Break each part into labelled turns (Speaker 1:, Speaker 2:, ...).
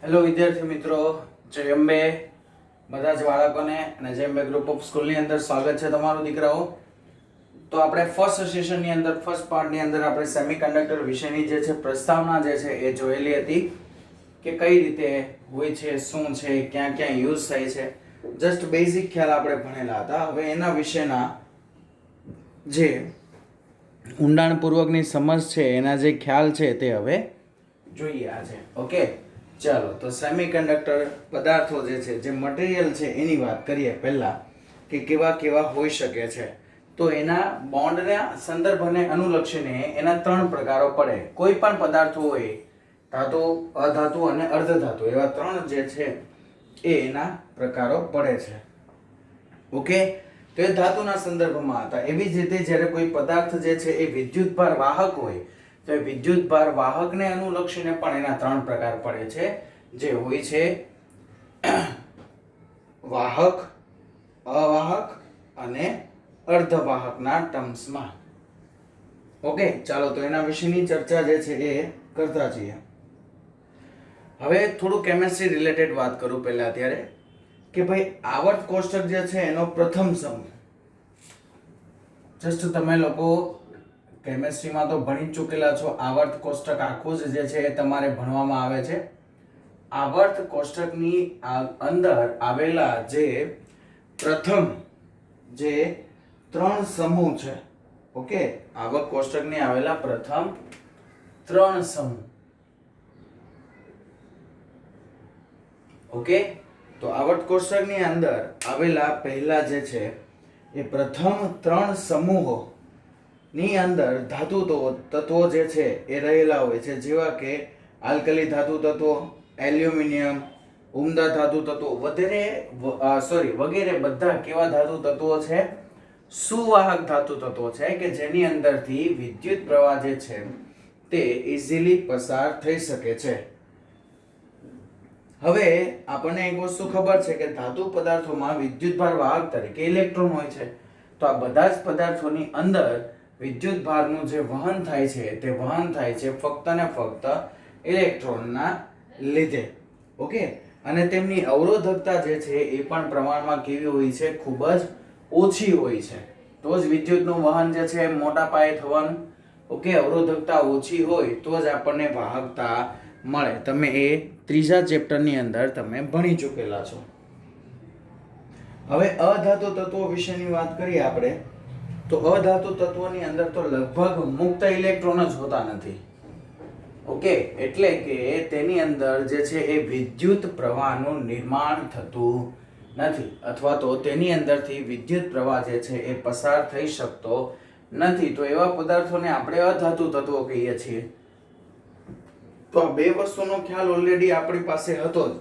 Speaker 1: Hello વિદ્યાર્થી મિત્રો, જય અંબે બધા જ બાળકોને અને જય અંબે ગ્રુપ ઓફ સ્કૂલની અંદર સ્વાગત છે તમારું દીકરાઓ. તો આપણે ફર્સ્ટ સેશનની અંદર ફર્સ્ટ પાર્ટની અંદર આપણે સેમિકન્ડક્ટર વિશેની જે છે પ્રસ્તાવના જે છે એ જોયેલી હતી કે કઈ રીતે હોય છે, શું છે, ક્યાં ક્યાં યુઝ થાય છે. જસ્ટ બેઝિક ખ્યાલ આપણે ભણેલા હતા. હવે એના વિશેના જે ઊંડાણપૂર્વકની સમજ છે, એના જે ખ્યાલ છે તે હવે જોઈએ આજે. ઓકે, ચાલો. તો સેમિકન્ડક્ટર પદાર્થો જે છે, જે મટીરિયલ છે એની વાત કરીએ પહેલા કે કેવા કેવા હોઈ શકે છે. તો એના બોન્ડના સંદર્ભને અનુલક્ષીને એના ત્રણ પ્રકારો પડે. કોઈ પણ પદાર્થો હોય, ધાતુ, અધાતુ અને અર્ધધાતુ, એવા ત્રણ જે છે એ એના પ્રકારો પડે છે. ઓકે, તો એ ધાતુના સંદર્ભમાં હતા. એવી જ રીતે જ્યારે કોઈ પદાર્થ જે છે એ વિદ્યુતભાર વાહક હોય તો એ વિદ્યુતભાર વાહકને અનુલક્ષીને પણ એના ત્રણ પ્રકાર પડે છે, જે હોય છે વાહક, અવાહક અને અર્ધવાહકના ટર્મ્સમાં. ઓકે, ચાલો. તો એના વિશેની ચર્ચા જે છે એ કરતા જઈએ. હવે થોડું કેમેસ્ટ્રી રિલેટેડ વાત કરું પહેલા અત્યારે કે ભાઈ આવર્ત કોષ્ટક જે છે એનો પ્રથમ સમૂહ, જસ્ટ તમે લોકો કેમેસ્ટ્રીમાં તો ભણી ચૂકેલા છો. આવર્ત કોષ્ટક આખું જ જે છે એ તમારે ભણવામાં આવે છે. આવર્ત કોષ્ટકની અંદર આવેલા જે પ્રથમ જે ત્રણ સમૂહ છે, ઓકે, આવર્ત કોષ્ટકની આવેલા પ્રથમ ત્રણ સમૂહ, ઓકે. તો આવર્ત કોષ્ટકની અંદર આવેલા પહેલા જે છે એ પ્રથમ ત્રણ સમૂહો ની અંદર ધાતુ તત્વો જે છે એ રહેલા હોય છે, જેવા કે આલ્કલી ધાતુ તત્વો, એલ્યુમિનિયમ, ઉમદા ધાતુ તત્વો વગેરે બધા કેવા ધાતુ તત્વો છે? સુવાહક ધાતુ તત્વો છે કે જેની અંદરથી વિદ્યુત પ્રવાહ જે છે તે ઇઝીલી પસાર થઈ શકે છે. હવે આપણને એક વસ્તુ ખબર છે કે ધાતુ પદાર્થોમાં વિદ્યુતભાર વાહક તરીકે ઇલેક્ટ્રોન હોય છે. તો આ બધા જ પદાર્થોની અંદર વિદ્યુત ભારનું જે વહન થાય છે તે વહન થાય છે ફક્ત ને ફક્ત ઇલેક્ટ્રોનના લીધે. ઓકે, અને તેમની અવરોધકતા જે છે એ પણ પ્રમાણમાં કેવી હોય છે? ખૂબ જ ઓછી હોય છે. તો જ વિદ્યુતનું વહન જે છે મોટા પાયે થવાનું. ઓકે, અવરોધકતા ઓછી હોય તો જ આપણને વાહકતા મળે. તમે એ ત્રીજા ચેપ્ટરની અંદર તમે ભણી ચૂકેલા છો. હવે અધાતુ તત્વો વિશેની વાત કરીએ આપણે, તો અધાતુ તત્વોની અંદર તો લગભગ મુક્ત ઇલેક્ટ્રોન જ હોતા નથી. ઓકે, એટલે કે તેની અંદર જે છે એ વિદ્યુત પ્રવાહનું નિર્માણ થતું નથી, અથવા તો તેની અંદરથી વિદ્યુત પ્રવાહ જે છે એ પસાર થઈ શકતો નથી. તો એવા પદાર્થોને આપણે અધાતુ તત્વો કહીએ છીએ. તો આ બે વસ્તુનો ખ્યાલ ઓલરેડી આપણી પાસે હતો જ.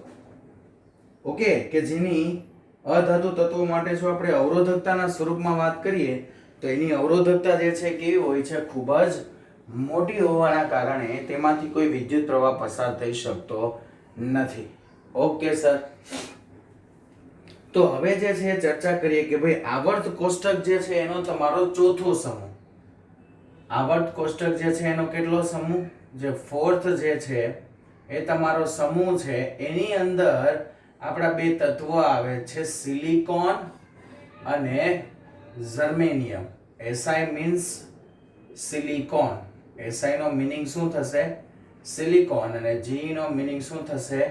Speaker 1: ઓકે, કે જેની અધાતુ તત્વો માટે જો આપણે અવરોધકતાના સ્વરૂપમાં વાત કરીએ તો એની અવરોધકતા જે છે કેવી હોય છે? ખૂબ જ મોટી હોવાના કારણે તેમાંથી કોઈ વિદ્યુત પ્રવાહ પસાર થઈ શકતો નથી. ઓકે સર, તો હવે જે છે ચર્ચા કરીએ કે ભાઈ આવર્ત કોષ્ટક જે છે એનો તમારો ચોથો સમૂહ. આવર્ત કોષ્ટક જે છે એનો કેટલો સમૂહ? જે ફોર્થ જે છે એ તમારો સમૂહ છે. એની અંદર આપણા બે તત્વો આવે છે, સિલિકોન અને germanium. SI means silicon. SI નો મીનિંગ શું થશે? સિલિકોન. અને Ge નો મીનિંગ શું થશે?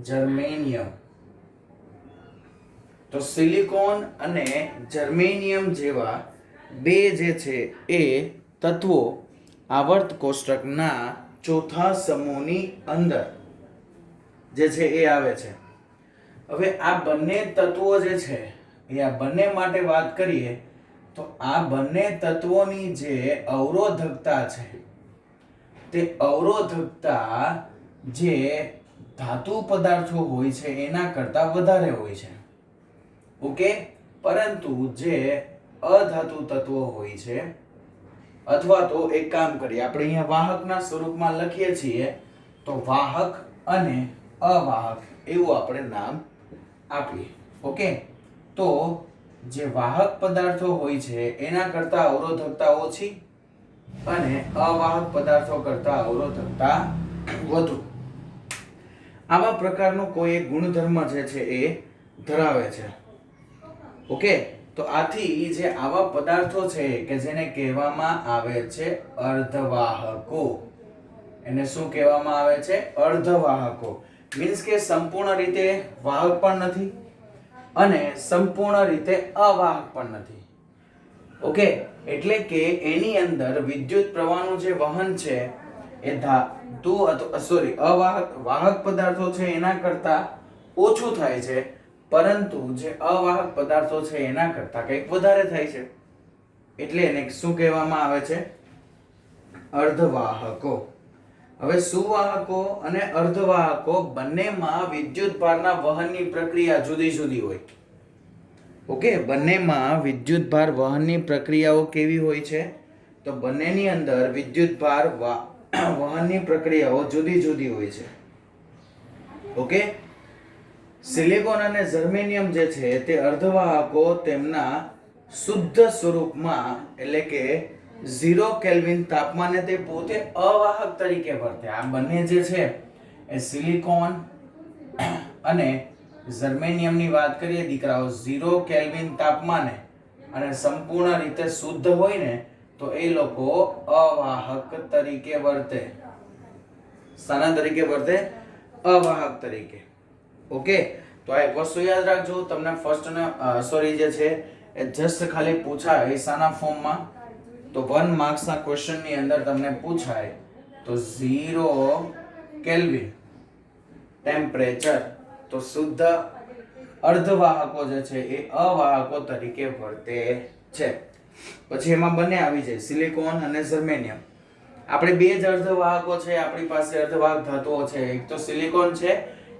Speaker 1: જર્મેનિયમ. તો સિલિકોન અને જર્મેનિયમ જેવા બે જે છે એ તત્વો આવર્ત કોષ્ટકના ચોથા સમૂહની અંદર જે છે એ આવે છે. હવે આ બંને તત્વો જે છે એ આ બંને માટે વાત કરીએ તો આ બંને તત્વોની જે અવરોધકતા છે તે અવરોધકતા જે ધાતુ પદાર્થો હોય છે એના કરતા વધારે હોય છે. ઓકે, પરંતુ જે અધાતુ તત્વો હોય છે, અથવા તો એક કામ કરીએ, આપણે અહીંયા વાહકના સ્વરૂપમાં લખીએ છીએ તો વાહક અને અવાહક એવું આપણે નામ આપીએ. ઓકે, તો જે વાહક પદાર્થો હોય છે એના કરતા અવરોધકતા ઓછી અને અવાહક પદાર્થો કરતા અવરોધકતા વધુ. આવા પ્રકારનો કોઈ એક ગુણધર્મ જે છે એ ધરાવે છે. ઓકે, તો આથી જે આવા પદાર્થો છે કે જેને કહેવામાં આવે છે અર્ધવાહકો, એને શું કહેવામાં આવે છે? અર્ધવાહકો. મીન્સ કે સંપૂર્ણ રીતે વાહક પણ નથી અને સંપૂર્ણ રીતે અવાહક પણ નથી. ઓકે, એટલે કે એની અંદર વિદ્યુત પ્રવાહનું જે વહન છે એ ધાતુ અથવા વાહક પદાર્થો છે એના કરતા ઓછું થાય છે, પરંતુ જે અવાહક પદાર્થો છે એના કરતા કંઈક વધારે થાય છે. એટલે એને શું કહેવામાં આવે છે? અર્ધવાહકો. હવે સુવાહકો અને અર્ધવાહકો બંનેમાં વિદ્યુત ભારના વહનની પ્રક્રિયા જુદી જુદી હોય. ઓકે, બંનેમાં વિદ્યુત ભાર વહનની પ્રક્રિયાઓ કેવી હોય છે? તો બંનેની અંદર વિદ્યુત ભાર વહનની પ્રક્રિયાઓ જુદી જુદી હોય છે. ઓકે, સિલિકોન અને જર્મેનિયમ જે છે તે અર્ધવાહકો તેમના શુદ્ધ સ્વરૂપમાં એટલે કે 0 કેલ્વિન તાપમાને તે પોતે અવાહક તરીકે વર્તે. આ બંને જે છે એ સિલિકોન અને જર્મેનિયમની વાત કરીએ દીકરાઓ, 0 કેલ્વિન તાપમાને અને સંપૂર્ણ રીતે શુદ્ધ હોય ને તો એ લોકો અવાહક તરીકે વર્તે. શાના તરીકે વર્તે? અવાહક તરીકે. ઓકે, તો આ એક વસ્તુ યાદ રાખજો, તમને ફર્સ્ટ ને જે છે એ જસ્ટ ખાલી પૂછાય શાના ફોર્મમાં, તો 1 માર્ક્સ ના ક્વેશ્ચન ની અંદર તમને પૂછાય તો 0 કેલ્વિન ટેમ્પરેચર તો શુદ્ધ અર્ધવાહકો જે છે એ અવાહકો તરીકે વર્તે છે. પછી એમાં બંને આવી જાય, સિલિકોન અને જર્મેનિયમ. આપણે બે જ અર્ધવાહકો છે, આપણી પાસે અર્ધવાહક ધાતુઓ છે, એક તો સિલિકોન છે,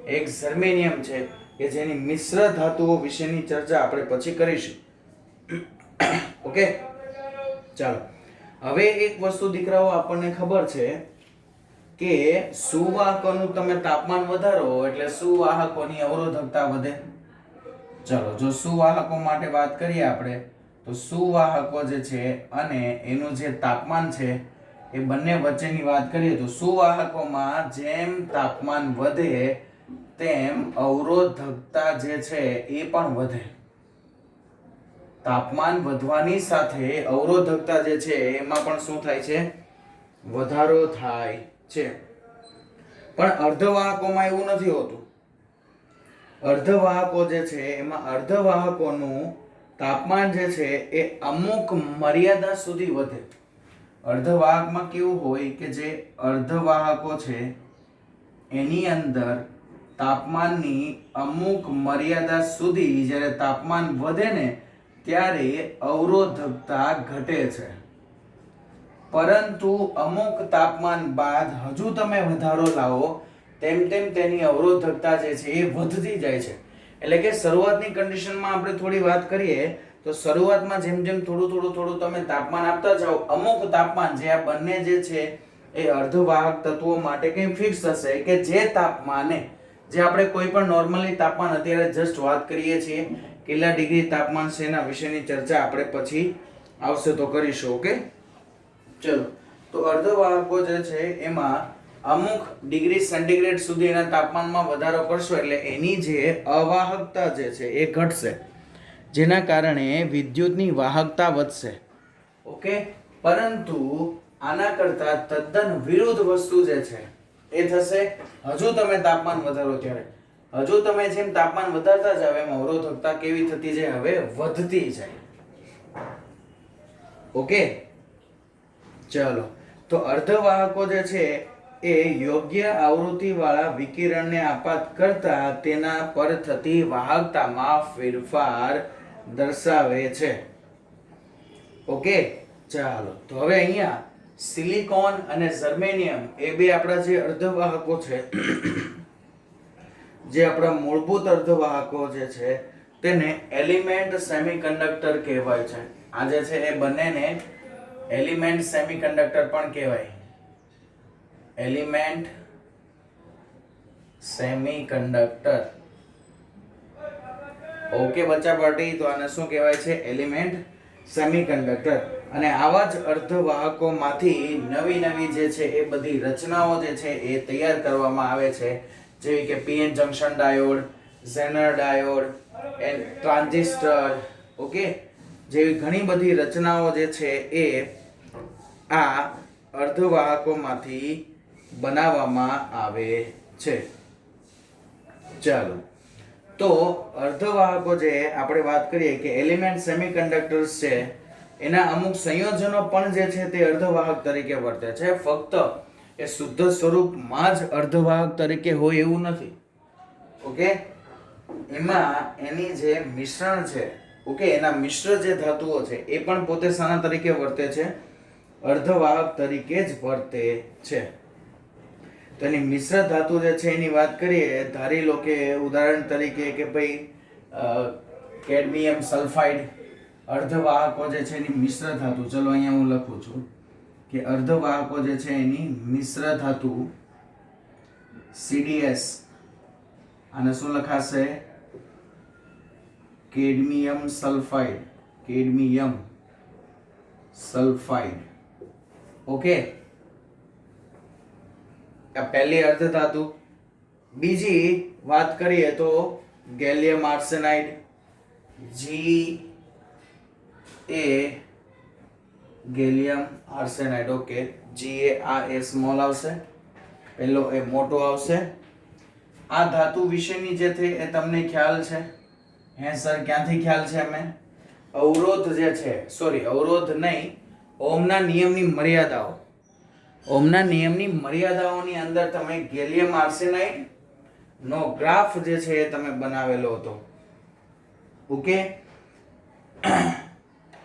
Speaker 1: એક જર્મેનિયમ છે, કે જેની મિશ્ર ધાતુઓ વિશેની ચર્ચા આપણે પછી કરીશું. ઓકે, ચાલો. હવે એક વસ્તુ દીકરાઓ આપણને ખબર છે કે સુવાહકોનું તમે તાપમાન વધારો એટલે સુવાહકોની અવરોધકતા વધે. ચલો, જો સુવાહકો માટે વાત કરીએ આપણે તો સુવાહકો જે છે અને એનું જે તાપમાન છે એ બંને વચ્ચેની વાત કરીએ તો સુવાહકોમાં જેમ તાપમાન વધે તેમ અવરોધકતા જે છે એ પણ વધે. તાપમાન વધવાની સાથે અવરોધકતા જે છે એમાં પણ શું થાય છે? વધારો થાય છે. પણ અર્ધવાહકોમાં એવું નથી હોતું. અર્ધવાહકો જે છે એમાં અર્ધવાહકોનું તાપમાન જે છે એ અમુક મર્યાદા સુધી વધે. અર્ધવાહકમાં કેવું હોય કે જે અર્ધવાહકો છે એની અંદર તાપમાનની અમુક મર્યાદા સુધી જ્યારે તાપમાન વધે ને ત્યારે અવરોધકતા ઘટે છે, પરંતુ અમુક તાપમાન બાદ હજુ તમે વધારો લાવો તેમ તેમ તેની અવરોધકતા જે છે એ વધતી જાય છે. એટલે કે શરૂઆતની કન્ડિશનમાં આપણે થોડી વાત કરીએ તો શરૂઆતમાં જેમ જેમ થોડું તમે તાપમાન આપતા જાઓ, અમુક તાપમાન જે આ બંને જે છે એ અર્ધવાહક તત્વો માટે કંઈ ફિક્સ હશે કે જે તાપમાને, જે આપણે કોઈ પણ નોર્મલી તાપમાન અત્યારે જસ્ટ વાત કરીએ છીએ કેટલા ડિગ્રી તાપમાન છે એના વિશેની ચર્ચા આપણે પછી આવશે તો કરીશું. ઓકે, ચલો. તો અર્ધવાહકો જે છે એમાં અમુક ડિગ્રી સેન્ટીગ્રેડ સુધીના તાપમાનમાં વધારો કરશો એટલે એની જે અવાહકતા જે છે એ ઘટશે, જેના કારણે વિદ્યુતની વાહકતા વધશે. ઓકે, પરંતુ આના કરતા તદ્દન વિરુદ્ધ વસ્તુ જે છે એ થશે હજુ તમે તાપમાન વધારો ત્યારે. હજુ તમે જેમ તાપમાન વધારતા જાવ એમ અવરોધકતા કેવી થતી જાય? હવે વધતી જાય. ઓકે, ચલો. તો અર્ધવાહકો જે છે એ યોગ્ય આવૃત્તિ વાળા વિકિરણને આપાત કરતા તેના પર થતી વાહકતામાં ફેરફાર દર્શાવે છે. ઓકે, ચાલો. તો હવે અહીંયા સિલિકોન અને જર્મેનિયમ એ બે આપણા જે અર્ધવાહકો છે જે આપણા મૂળભૂત અર્ધવાહકો જે છે તેને એલિમેન્ટ સેમિકન્ડક્ટર કહેવાય છે. આ જે છે એ બંનેને એલિમેન્ટ સેમિકન્ડક્ટર પણ કહેવાય. Element semiconductor. ઓકે બચ્ચા પાર્ટી, તો આને શું કહેવાય છે? Element semiconductor. અને આવા જ અર્ધવાહકોમાંથી નવી જે છે એ બધી રચનાઓ જે છે એ તૈયાર કરવામાં આવે છે જેવી કે PN junction diode, zener diode, and transistor, okay, જેવી ઘણી બધી રચનાઓ જે છે એ આ અર્ધવાહકોમાંથી બનાવવામાં આવે છે. ચાલો, તો અર્ધવાહકો જે આપણે વાત કરીએ કે એલિમેન્ટ સેમિકન્ડક્ટર્સ છે, એના અમુક સંયોજનો પણ જે છે તે અર્ધવાહક તરીકે વર્તે છે. ફક્ત એ શુદ્ધ સ્વરૂપમાં જ અર્ધવાહક તરીકે હોય એવું નથી. ઓકે, એમાં એની જે મિશ્રણ છે, ઓકે, એના મિશ્ર જે ધાતુઓ છે એ પણ પોતે શાના તરીકે વર્તે છે? અર્ધવાહક તરીકે જ વર્તે છે. તો એની મિશ્ર ધાતુ જે છે એની વાત કરીએ, ધારી લો કે ઉદાહરણ તરીકે કે ભાઈ કેડમિયમ સલ્ફાઇડ અર્ધવાહકો જે છે એની મિશ્ર ધાતુ, ચલો અહીંયા હું લખું છું કે અર્ધવાહકો જે છે એની મિશ્ર ધાતુ CDS, આને શું લખાશે? Cadmium sulphide, cadmium sulphide. Okay, આ પહેલી અર્ધ ધાતુ. બીજી વાત કરીએ તો gallium arsenide, GA, gallium arsenide. Okay, GA આ એ સ્મોલ આવશે, પહેલો એ મોટો આવશે. આ ધાતુ વિશેની જે છે એ તમને ખ્યાલ છે? હે સર, ક્યાંથી ખ્યાલ છે? અમે અવરોધ જે છે, સોરી અવરોધ નહીં, ઓહમના નિયમની મર્યાદાઓ, ઓહમના નિયમની મર્યાદાઓની અંદર તમે ગેલિયમ આર્સેનાઇડ નો ગ્રાફ જે છે એ તમે બનાવેલો હતો. ઓકે,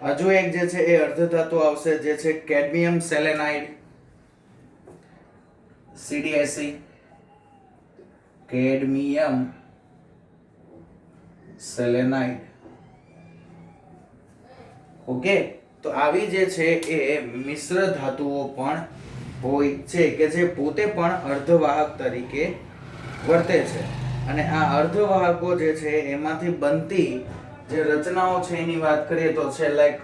Speaker 1: હજુ એક જે છે એ અર્ધ ધાતુ આવશે જે છે cadmium selenide, CdSe, cadmium selenide. Okay, તો આવી જે છે એ મિશ્ર ધાતુઓ પણ હોય છે કે જે પોતે પણ અર્ધવાહક તરીકે વર્તે છે. અને આ અર્ધવાહકો જે છે એમાંથી બનતી જે રચનાઓ છે એની વાત કરીએ તો છે like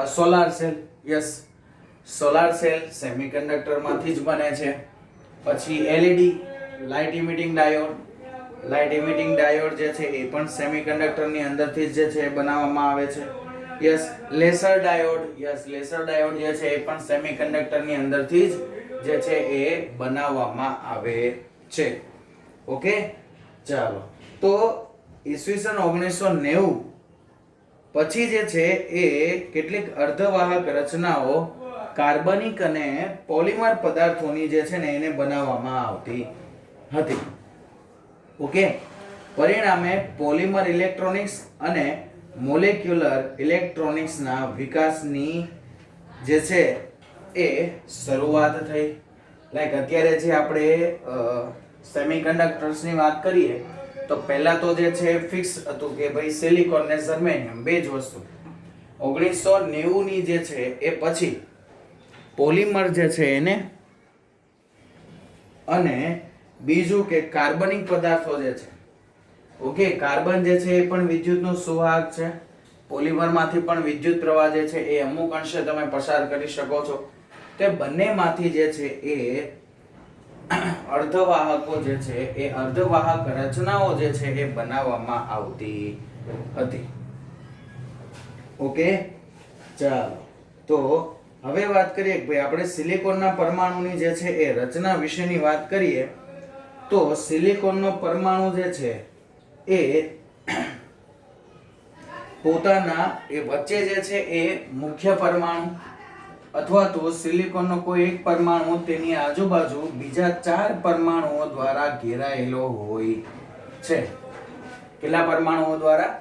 Speaker 1: solar cell. Yes, solar cell semiconductor માંથી જ બને છે. પછી LED, light emitting diode, light emitting diode જે છે એ પણ સેમિકન્ડક્ટર ની અંદરથી જ જે છે બનાવવામાં આવે છે. Yes, laser diode, yes laser diode જે છે એ પણ સેમિકન્ડક્ટર ની અંદરથી જ જે છે એ બનાવવામાં આવે છે. ઓકે, ચાલો, તો ઈસવીસન 1990 પછી જે છે એ કેટલીક અર્ધવાહક રચનાઓ કાર્બનિક અને પોલિમર પદાર્થોની જે છે ને એને બનાવવામાં આવતી હતી. ઓકે, પરિણામે પોલિમર ઇલેક્ટ્રોનિક્સ અને મોલેક્યુલર ઇલેક્ટ્રોનિક્સના વિકાસની જે છે એ શરૂઆત થઈ. લાઈક અત્યારે જે આપણે સેમિકન્ડક્ટર્સની વાત કરીએ તો પહેલા તો જે છે ફિક્સ હતું કે ભાઈ સિલિકોન ને જર્મેનિયમ બે જ વસ્તુ. 1990 ની જે છે એ પછી પોલિમર જે છે એને અને બીજું કે કાર્બનિક પદાર્થો જે છે, ઓકે, કાર્બન જે છે એ પણ વિદ્યુતનું સુવાહક છે. પોલિમરમાંથી પણ વિદ્યુત પ્રવાહ જે છે એ અમુક અંશે તમે પસાર કરી શકો છો. તે બંનેમાંથી જે છે એ અર્ધવાહકો જે છે એ અર્ધવાહક રચનાઓ જે છે એ બનાવવામાં આવતી હતી. ઓકે, ચાલો, તો હવે વાત કરીએ કે ભાઈ આપણે સિલિકોનના પરમાણુની જે છે એ રચના વિશેની વાત કરીએ તો સિલિકોનનો પરમાણુ જે છે એ પોતાના એ વચ્ચે જે છે એ મુખ્ય પરમાણુ અથવા તો સિલિકોનનો કોઈ એક પરમાણુ તેની આજુબાજુ બીજા 4 પરમાણુઓ દ્વારા ઘેરાયેલો હોય છે. કેટલા પરમાણુઓ દ્વારા?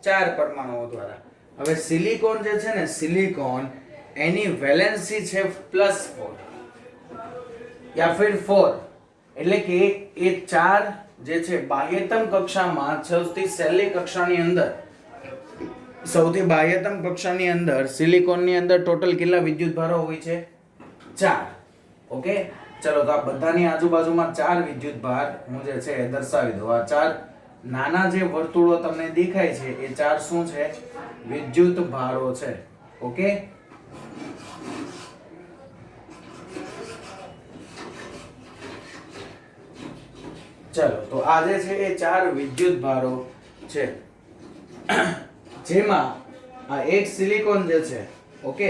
Speaker 1: 4 પરમાણુઓ દ્વારા. હવે સિલિકોન જે છે ને, સિલિકોન એની વેલેન્સી છે +4 યા ફિર 4, એટલે કે એ 4 જે છે બાહ્યતમ કક્ષામાં સૌથી છેલ્લી કક્ષાની અંદર, સૌથી બાહ્યતમ કક્ષાની અંદર સિલિકોનની અંદર ટોટલ કેટલા વિદ્યુતભારો હોય છે? 4. ઓકે, ચલો, તો આ બધાની આજુબાજુમાં 4 વિદ્યુતભાર હું જે છે એ દર્શાવી દઉં. આ 4 નાના જે વર્તુળો તમને દેખાય છે એ 4 શું છે? વિદ્યુતભારો છે. ઓકે, ચલો તો આ જે છે એ 4 વિદ્યુત ભારો છે, જેમાં આ એક સિલિકોન જે છે, ઓકે,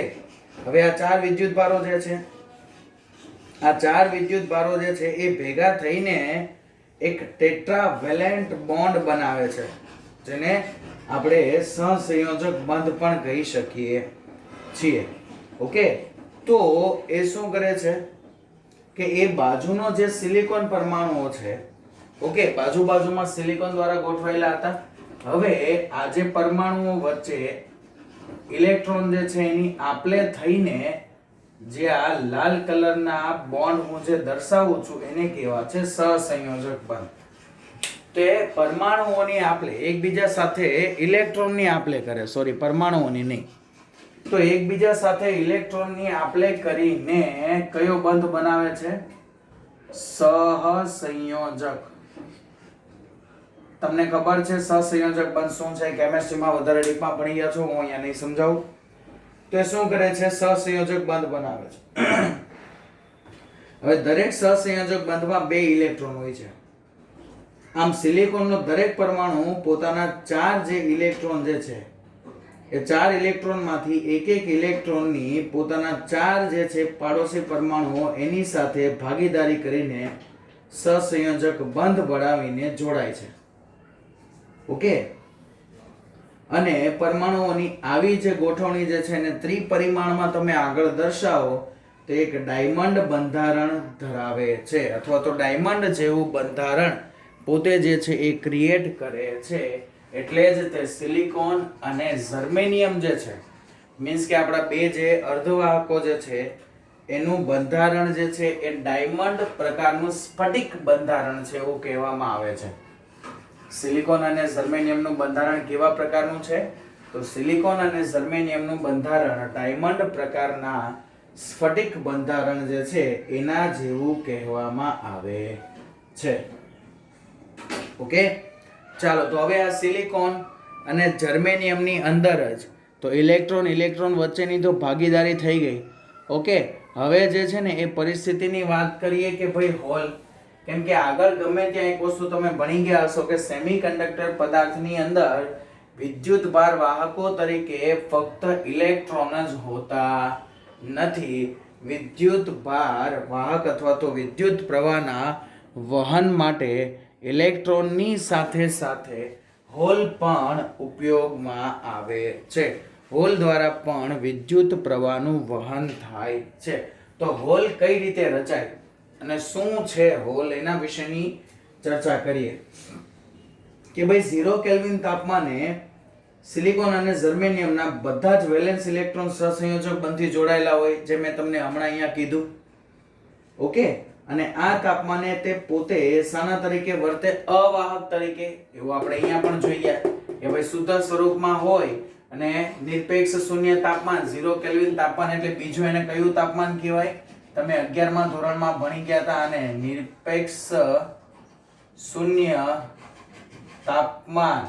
Speaker 1: હવે આ 4 વિદ્યુત ભારો જે છે, આ 4 વિદ્યુત ભારો જે છે એ ભેગા થઈને એક ટેટ્રાવેલેન્ટ બોન્ડ બનાવે છે, જેને આપણે સહસંયોજક બંધ પણ કહી શકીએ છીએ. ઓકે, તો એ શું કરે છે કે એ બાજુનો જે સિલિકોન પરમાણુઓ છે, ઓકે, બાજુમાં સિલિકોન દ્વારા ગોઠવાયેલા હતા, હવે આ જે પરમાણુઓ વચ્ચે ઇલેક્ટ્રોન જે છે એની આપલે થઈને જે આ લાલ કલરના બોન્ડ હું જે દર્શાવું છું એને કહેવાય છે સહસંયોજક બંધ. તે પરમાણુઓની આપલે એકબીજા સાથે ઇલેક્ટ્રોનની આપલે કરે, સોરી પરમાણુઓની નહીં, તો એકબીજા સાથે ઇલેક્ટ્રોનની આપલે કરીને કયો બંધ બનાવે છે? સહસંયોજક. તમને ખબર છે સહસંયોજક બંધ શું છે? કેમેસ્ટ્રીમાં વધારે ડીપમાં ભણી ગયા છો, હું અહીંયા નહીં સમજાવું. તો એ શું કરે છે? સહસંયોજક બંધ બનાવે છે. હવે દરેક સહસંયોજક બંધમાં 2 ઇલેક્ટ્રોન હોય છે. આમ સિલિકોનનો દરેક પરમાણુ પોતાના 4 જે ઇલેક્ટ્રોન જે છે એ 4 ઇલેક્ટ્રોનમાંથી એક ઇલેક્ટ્રોનની પોતાના 4 જે છે પાડોશી પરમાણુઓ એની સાથે ભાગીદારી કરીને સહસંયોજક બંધ બનાવીને જોડાય છે. ઓકે, અને પરમાણુઓની આવી જે ગોઠવણી જે છે એને ત્રિપરિમાણમાં તમે આગળ દર્શાવો તો એક ડાયમંડ બંધારણ ધરાવે છે, અથવા તો ડાયમંડ જેવું બંધારણ પોતે જે છે એ ક્રિએટ કરે છે. એટલે જ તે સિલિકોન અને જર્મેનિયમ જે છે, મીન્સ કે આપણા 2 જે અર્ધવાહકો જે છે એનું બંધારણ જે છે એ ડાયમંડ પ્રકારનું સ્ફટિક બંધારણ છે એવું કહેવામાં આવે છે. સિલિકોન અને જર્મેનિયમનું બંધારણ કેવા પ્રકારનું છે? તો સિલિકોન અને જર્મેનિયમનું બંધારણ ડાયમંડ પ્રકારના સ્ફટિક બંધારણ જે છે એના જેવું કહેવામાં આવે છે. ઓકે, ચાલો તો હવે આ સિલિકોન અને જર્મેનિયમની અંદર જ તો ઇલેક્ટ્રોન વચ્ચેની તો ભાગીદારી થઈ ગઈ. ઓકે, હવે જે છે ને એ પરિસ્થિતિની વાત કરીએ કે ભાઈ હોલ, કેમ કે આગળ ગમે ત્યાં એક વસ્તુ તમે ભણી ગયા હશો કે સેમિકન્ડક્ટર પદાર્થની અંદર વિદ્યુત ભાર વાહકો તરીકે ફક્ત ઇલેક્ટ્રોન જ હોતા નથી. વિદ્યુત ભાર વાહક અથવા તો વિદ્યુત પ્રવાહના વહન માટે ઇલેક્ટ્રોનની સાથે સાથે હોલ પણ ઉપયોગમાં આવે છે. હોલ દ્વારા પણ વિદ્યુત પ્રવાહનું વહન થાય છે. તો હોલ કઈ રીતે રચાય અને શું છે હોલ એના વિશેની ચર્ચા કરીએ કે ભાઈ 0 કેલ્વિન તાપમાને સિલિકોન અને જર્મેનિયમના બધા જ વેલેન્સ ઇલેક્ટ્રોન સહસંયોજક બંધથી જોડાયેલા હોય, જે મેં તમને હમણાં અહીંયા કીધું. ઓકે, અને આ તાપમાને તે પોતે શાના તરીકે વર્તે? અવાહક તરીકે. એવું આપણે અહીંયા પણ જોઈએ કે ભાઈ શુદ્ધ સ્વરૂપમાં હોય અને નિરપેક્ષ શૂન્ય તાપમાન 0 કેલ્વિન તાપમાન એટલે બીજું એને કયું તાપમાન કહેવાય? તમે 11મા ધોરણમાં ભણી ગયા હતા અને નિરપેક્ષ શૂન્ય તાપમાન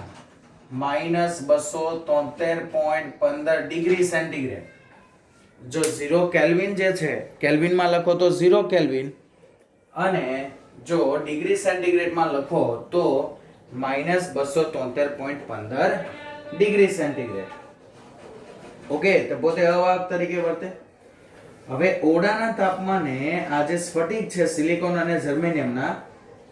Speaker 1: -273.15 ડિગ્રી સેન્ટીગ્રેડ. જો 0 કેલ્વિન જે છે કેલ્વિનમાં લખો તો 0 કેલ્વિન, અને જો ડિગ્રી સેન્ટીગ્રેડમાં લખો તો -273.15 ડિગ્રી સેન્ટીગ્રેડ. ઓકે, તો પોતે અવાહક તરીકે વર્તે. હવે ઓરડાના તાપમાને આ જે સ્ફટિક છે સિલિકોન અને જર્મેનિયમના,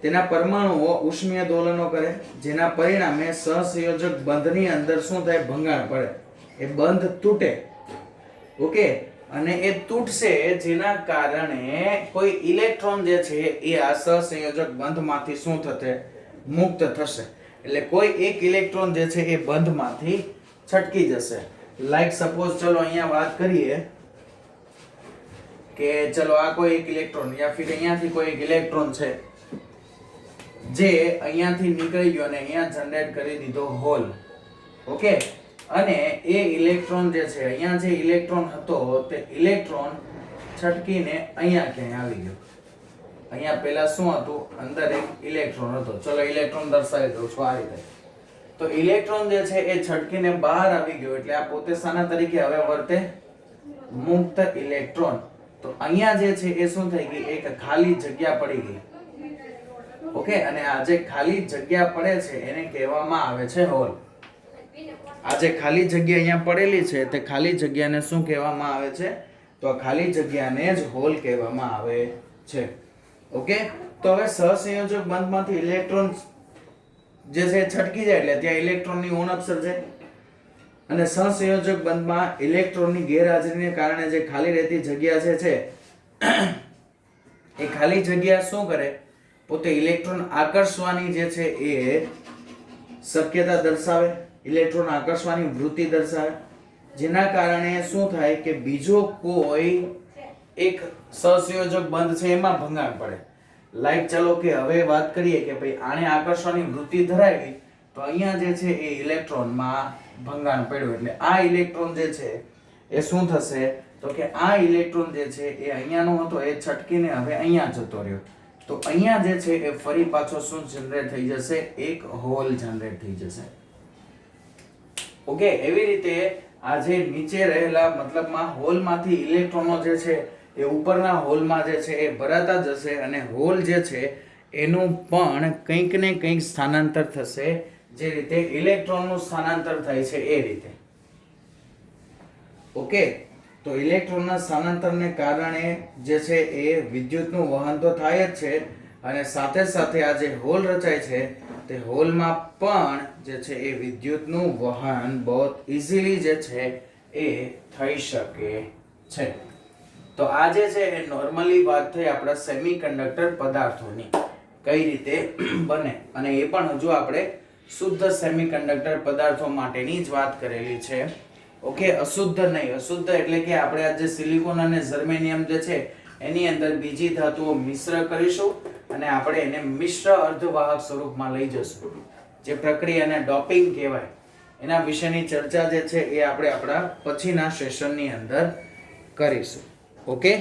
Speaker 1: તેના પરમાણુઓ ઉષ્મીય દોલનો કરે, જેના પરિણામે સહસંયોજક બંધની અંદર શું થાય? ભંગાણ પડે, એ બંધ તૂટે. ઓકે, અને એ તૂટશે જેના કારણે કોઈ ઇલેક્ટ્રોન જે છે એ આ સહસંયોજક બંધમાંથી શું થશે? મુક્ત થશે. એટલે કોઈ એક ઇલેક્ટ્રોન જે છે એ બંધમાંથી છટકી જશે. લાઈક સપોઝ ચલો અહીંયા વાત કરીએ કે ચલો આ કોઈ એક ઇલેક્ટ્રોન યા ફિર અહીંયાથી કોઈ એક ઇલેક્ટ્રોન છે જે અહીંયાથી નીકળી ગયો અને અહીંયા જનરેટ કરી દીધો હોલ. ઓકે, અને એ ઇલેક્ટ્રોન જે છે અહીંયા જે ઇલેક્ટ્રોન હતો તે ઇલેક્ટ્રોન છટકીને અહીંયા ક્યાંય આવી ગયો. અહીંયા પહેલા શું હતું? અંદર એક ઇલેક્ટ્રોન હતો. ચલો ઇલેક્ટ્રોન દર્શાવી દઉં છું આ રીતે. તો ઇલેક્ટ્રોન જે છે એ છટકીને બહાર આવી ગયો એટલે આ પોતે શાના તરીકે હવે વર્તે? મુક્ત ઇલેક્ટ્રોન. તો અહીંયા જે છે એ શું થઈ ગઈ? એક ખાલી જગ્યા પડી ગઈ. ઓકે, અને આ જે ખાલી જગ્યા પડે છે એને કહેવામાં આવે છે હોલ. આ જે ખાલી જગ્યા અહીંયા પડેલી છે તે ખાલી જગ્યાને શું કહેવામાં આવે છે? તો આ ખાલી જગ્યાને જ હોલ કહેવામાં આવે છે. ઓકે, તો હવે સહસંયોજક બંધમાંથી ઇલેક્ટ્રોન જે છે છટકી જાય એટલે ત્યાં ઇલેક્ટ્રોનની ઉણપ સર્જાય, અને સહસંયોજક બંધમાં ઇલેક્ટ્રોનની ગેરહાજરીને કારણે જે ખાલી રહેતી જગ્યા છે એ ખાલી જગ્યા શું કરે? પોતે ઇલેક્ટ્રોન આકર્ષવાની જે છે એ શક્યતા દર્શાવે, ઇલેક્ટ્રોન આકર્ષવાની વૃત્તિ દર્શાવે, જેના કારણે શું થાય કે બીજો કોઈ એક સહસંયોજક બંધ છે એમાં ભંગાણ પડે. લાઈક ચાલો કે હવે વાત કરીએ કે ભાઈ આને આકર્ષવાની વૃત્તિ ધરાવી તો અહીંયા જે છે એ ઇલેક્ટ્રોનમાં ભંગાણ પડ્યું, એટલે આ ઇલેક્ટ્રોન જે છે એ શું થશે? તો કે આ ઇલેક્ટ્રોન જે છે એ અહીંયાનો હતો એ છટકીને હવે અહીંયા જતો રહ્યો, તો અહીંયા જે છે એ ફરી પાછો શું જનરેટ થઈ જશે? એક હોલ જનરેટ થઈ જશે. ઓકે, એવી રીતે આ જે નીચે રહેલા મતલબમાં હોલમાંથી ઇલેક્ટ્રોનો જે છે એ ઉપરના હોલમાં જે છે એ ભરાતા જશે, અને હોલ જે છે એનું પણ કંઈક ને કંઈક સ્થાનાંતર થશે, જે રીતે ઇલેક્ટ્રોનનું સ્થાનાંતર થાય છે એ રીતે. ઓકે, તો ઇલેક્ટ્રોનના સ્થાનાંતરને કારણે જે છે એ વિદ્યુતનું વહન તો થાય જ છે, અને સાથે સાથે આ જે હોલ રચાય છે તે હોલમાં પણ જે છે એ વિદ્યુતનું વહન બહુ ઇઝીલી જે છે એ થઈ શકે છે. તો આ જે છે એ નોર્મલી વાત થઈ આપણા સેમિકન્ડક્ટર પદાર્થોની, કઈ રીતે બને, અને એ પણ હજુ આપણે શુદ્ધ સેમિકન્ડક્ટર પદાર્થો માટેની જ વાત કરેલી છે. ઓકે, અશુદ્ધ નહીં. અશુદ્ધ એટલે કે આપણે આ જે સિલિકોન અને જર્મેનિયમ જે છે એની અંદર બીજી ધાતુઓ મિશ્ર કરીશું અને આપણે એને મિશ્ર અર્ધવાહક સ્વરૂપમાં લઈ જશું, જે પ્રક્રિયાને ડોપિંગ કહેવાય. એના વિશેની ચર્ચા જે છે એ આપણે આપણા પછીના સેશનની અંદર કરીશું. ઓકે.